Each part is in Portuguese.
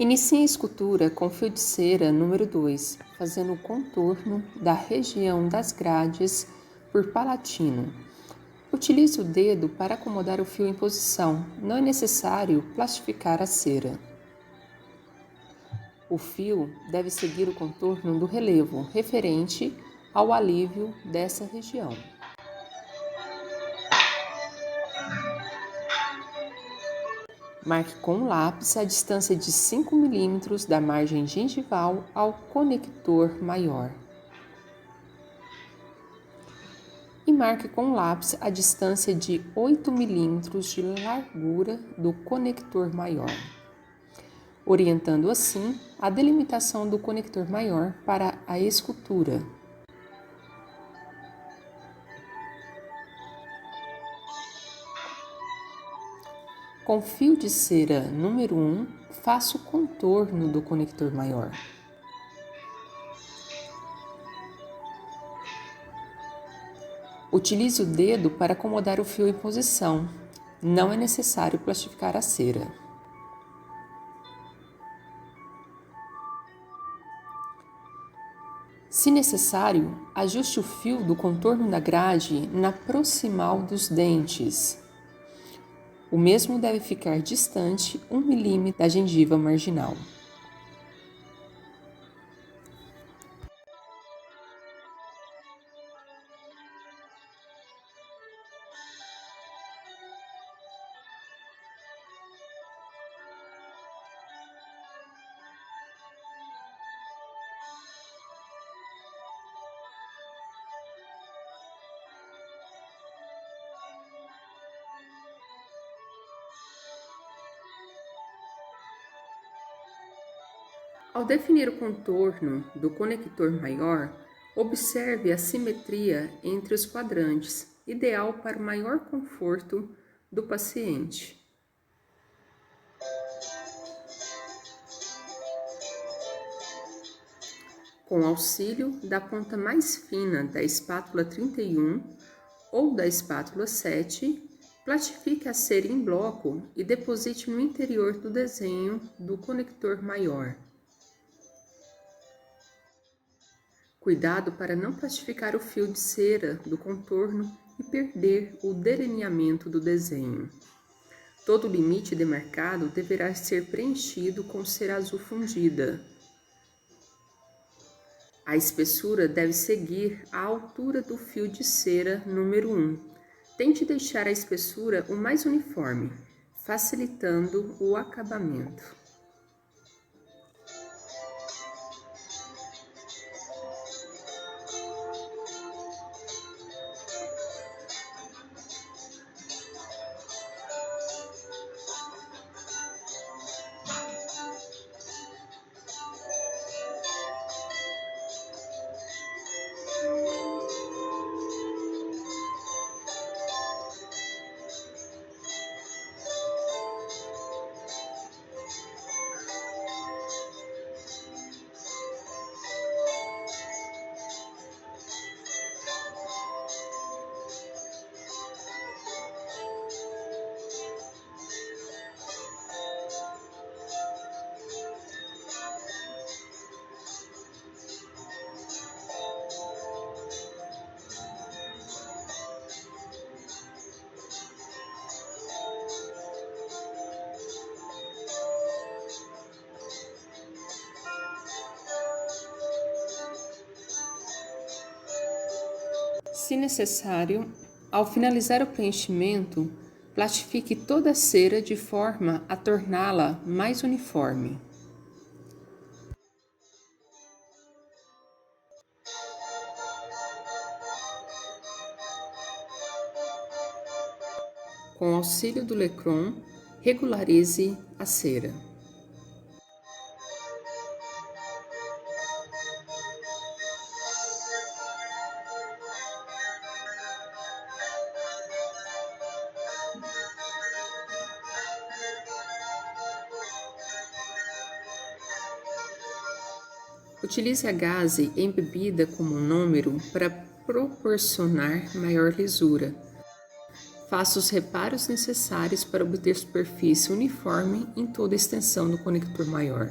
Inicie a escultura com fio de cera número 2, fazendo o contorno da região das grades por palatino. Utilize o dedo para acomodar o fio em posição, não é necessário plastificar a cera. O fio deve seguir o contorno do relevo, referente ao alívio dessa região. Marque com um lápis a distância de 5 mm da margem gengival ao conector maior. E marque com um lápis a distância de 8 mm de largura do conector maior, orientando assim a delimitação do conector maior para a escultura. Com fio de cera número 1, faça o contorno do conector maior. Utilize o dedo para acomodar o fio em posição. Não é necessário plastificar a cera. Se necessário, ajuste o fio do contorno da grade na proximal dos dentes. O mesmo deve ficar distante 1 mm da gengiva marginal. Ao definir o contorno do conector maior, observe a simetria entre os quadrantes, ideal para o maior conforto do paciente. Com auxílio da ponta mais fina da espátula 31 ou da espátula 7, plastifique a cera em bloco e deposite no interior do desenho do conector maior. Cuidado para não plastificar o fio de cera do contorno e perder o delineamento do desenho. Todo o limite demarcado deverá ser preenchido com cera azul fundida. A espessura deve seguir a altura do fio de cera número 1. Tente deixar a espessura o mais uniforme, facilitando o acabamento. Se necessário, ao finalizar o preenchimento, plastifique toda a cera de forma a torná-la mais uniforme. Com auxílio do Lecron, regularize a cera. Utilize a gaze embebida como número para proporcionar maior lisura. Faça os reparos necessários para obter superfície uniforme em toda a extensão do conector maior.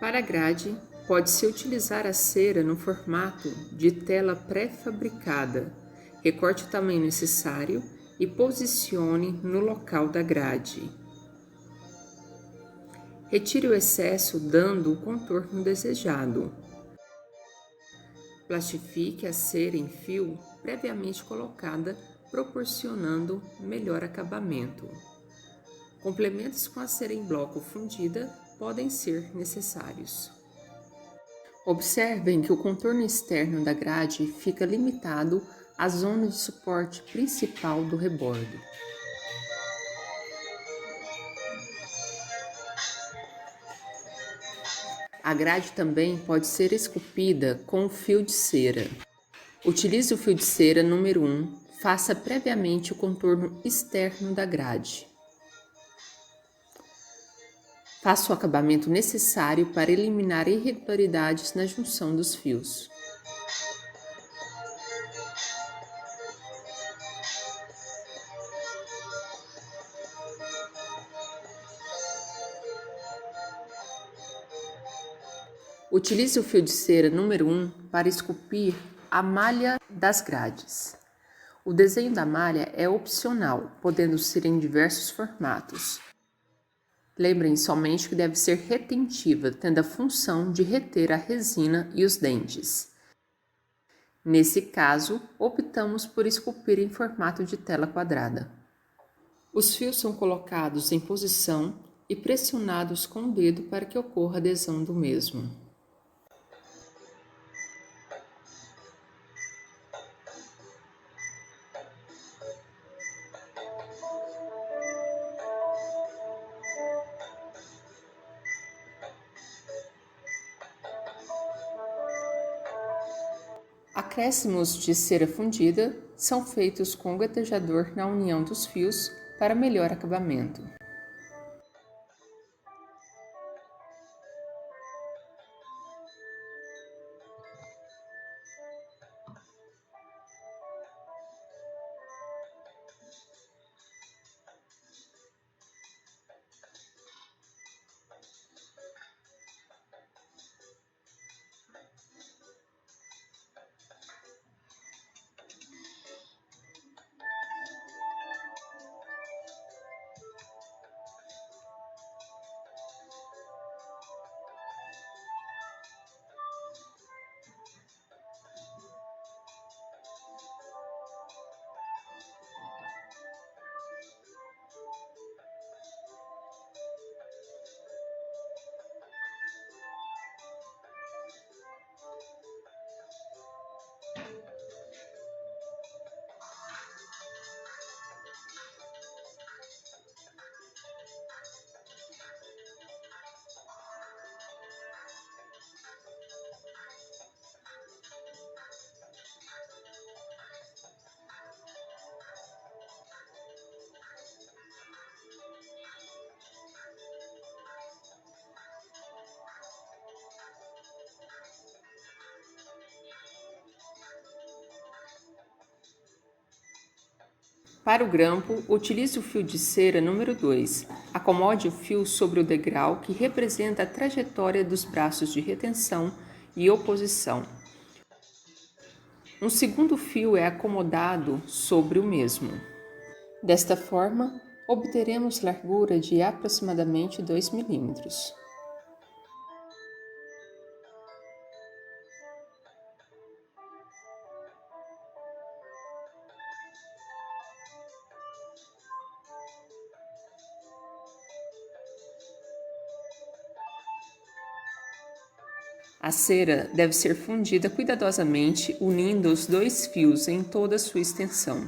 Para a grade, pode-se utilizar a cera no formato de tela pré-fabricada. Recorte o tamanho necessário e posicione no local da grade. Retire o excesso dando o contorno desejado. Plastifique a cera em fio previamente colocada, proporcionando melhor acabamento. Complementos com a cera em bloco fundida podem ser necessários. Observem que o contorno externo da grade fica limitado à zona de suporte principal do rebordo. A grade também pode ser esculpida com o fio de cera. Utilize o fio de cera número 1, faça previamente o contorno externo da grade. Faça o acabamento necessário para eliminar irregularidades na junção dos fios. Utilize o fio de cera número 1 para esculpir a malha das grades. O desenho da malha é opcional, podendo ser em diversos formatos. Lembrem somente que deve ser retentiva, tendo a função de reter a resina e os dentes. Nesse caso, optamos por esculpir em formato de tela quadrada. Os fios são colocados em posição e pressionados com o dedo para que ocorra a adesão do mesmo. Acréscimos de cera fundida são feitos com o gotejador na união dos fios para melhor acabamento. Para o grampo, utilize o fio de cera número 2. Acomode o fio sobre o degrau que representa a trajetória dos braços de retenção e oposição. Um segundo fio é acomodado sobre o mesmo. Desta forma, obteremos largura de aproximadamente 2 milímetros. A cera deve ser fundida cuidadosamente, unindo os dois fios em toda a sua extensão.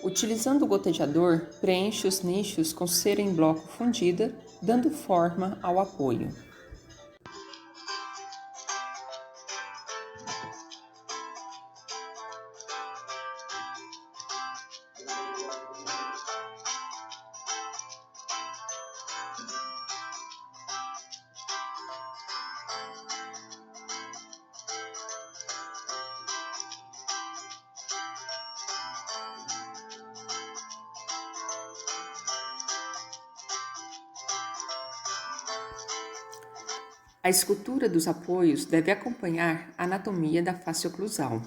Utilizando o gotejador, preencha os nichos com cera em bloco fundida, dando forma ao apoio. A escultura dos apoios deve acompanhar a anatomia da face oclusal.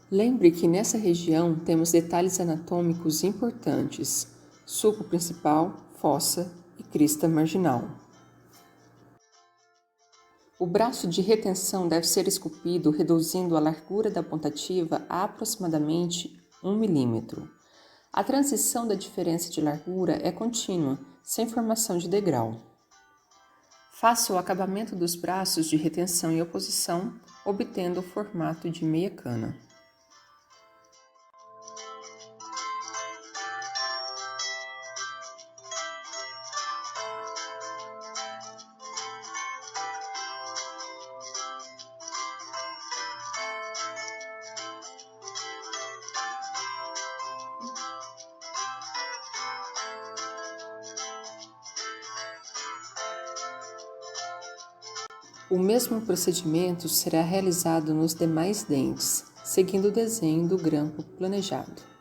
Lembre que nessa região temos detalhes anatômicos importantes: sulco principal, fossa e crista marginal. O braço de retenção deve ser esculpido reduzindo a largura da pontativa a aproximadamente 1 milímetro. A transição da diferença de largura é contínua, sem formação de degrau. Faça o acabamento dos braços de retenção e oposição, obtendo o formato de meia cana. O mesmo procedimento será realizado nos demais dentes, seguindo o desenho do grampo planejado.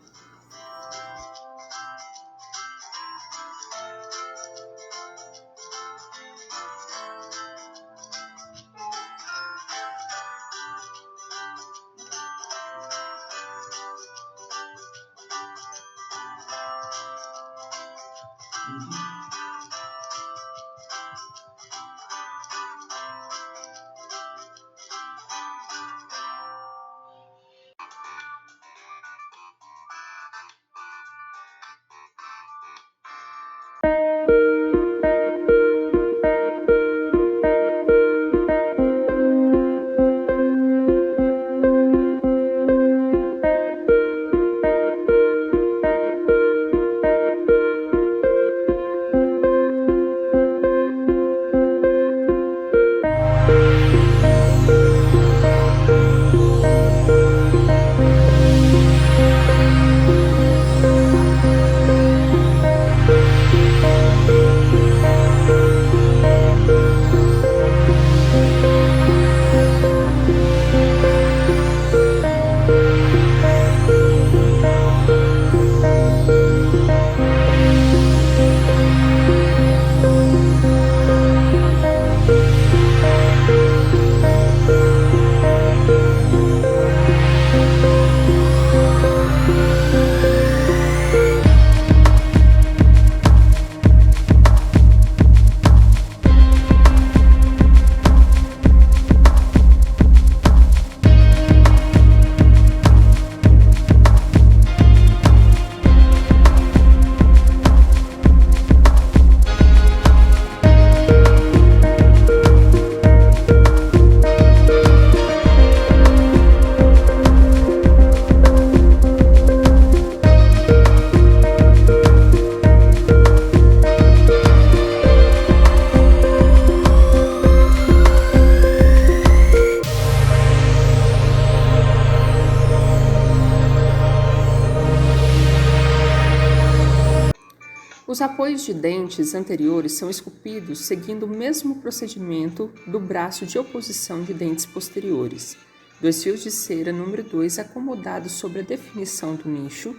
Os apoios de dentes anteriores são esculpidos seguindo o mesmo procedimento do braço de oposição de dentes posteriores. 2 fios de cera número 2 acomodados sobre a definição do nicho.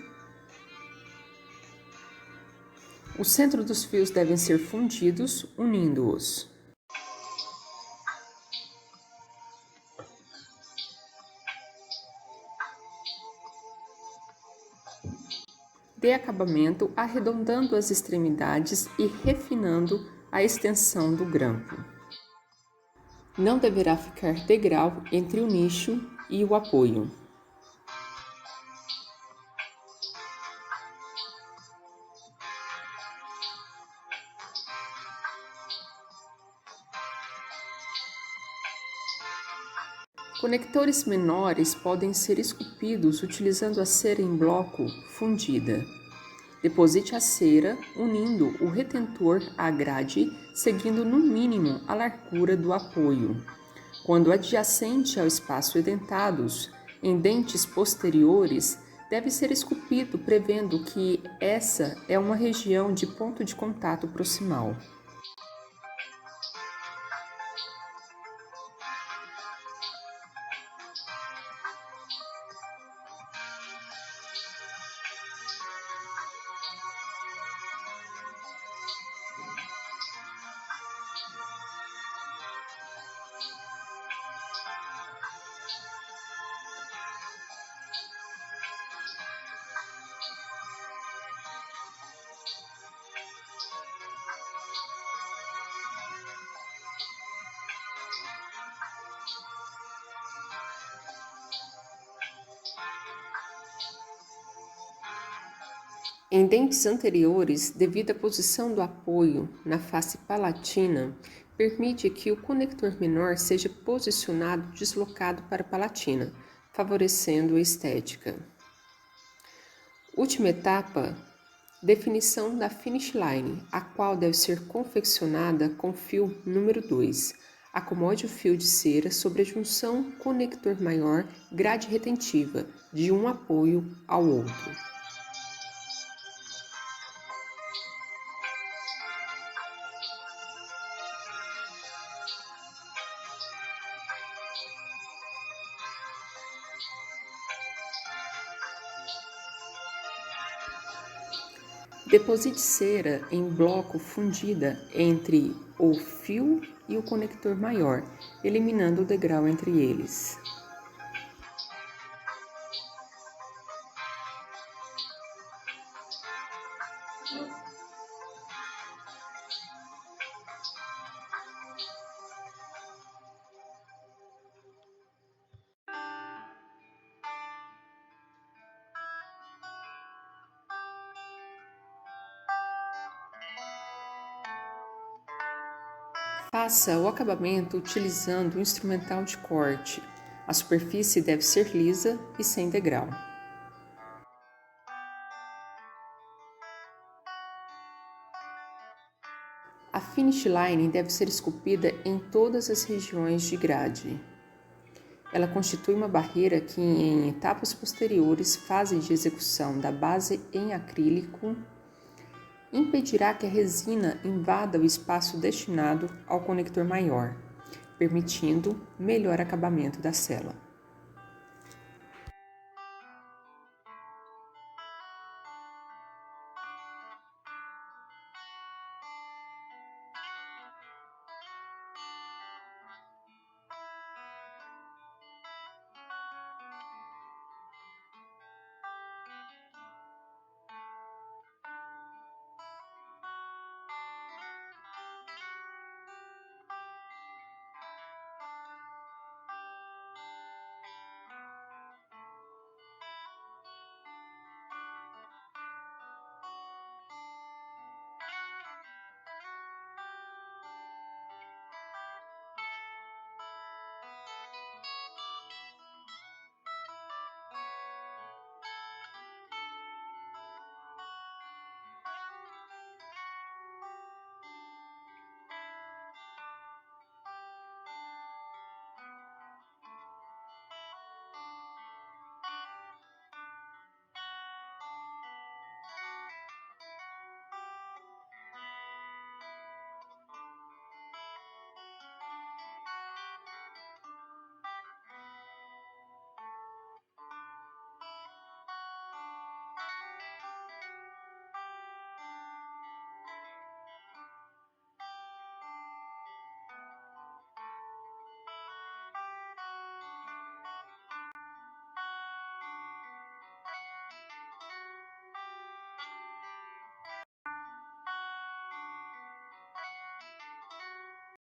O centro dos fios devem ser fundidos, unindo-os. Dê acabamento arredondando as extremidades e refinando a extensão do grampo. Não deverá ficar degrau entre o nicho e o apoio. Conectores menores podem ser esculpidos utilizando a cera em bloco fundida. Deposite a cera, unindo o retentor à grade, seguindo no mínimo a largura do apoio. Quando adjacente ao espaço edentados, em dentes posteriores, deve ser esculpido, prevendo que essa é uma região de ponto de contato proximal. Em dentes anteriores, devido à posição do apoio na face palatina, permite que o conector menor seja posicionado deslocado para a palatina, favorecendo a estética. Última etapa, definição da finish line, a qual deve ser confeccionada com fio número 2. Acomode o fio de cera sobre a junção conector maior grade retentiva, de um apoio ao outro. Deposite cera em bloco fundida entre o fio e o conector maior, eliminando o degrau entre eles. Faça o acabamento utilizando o instrumental de corte. A superfície deve ser lisa e sem degrau. A finish line deve ser esculpida em todas as regiões de grade. Ela constitui uma barreira que, em etapas posteriores, fase de execução da base em acrílico, impedirá que a resina invada o espaço destinado ao conector maior, permitindo melhor acabamento da cela.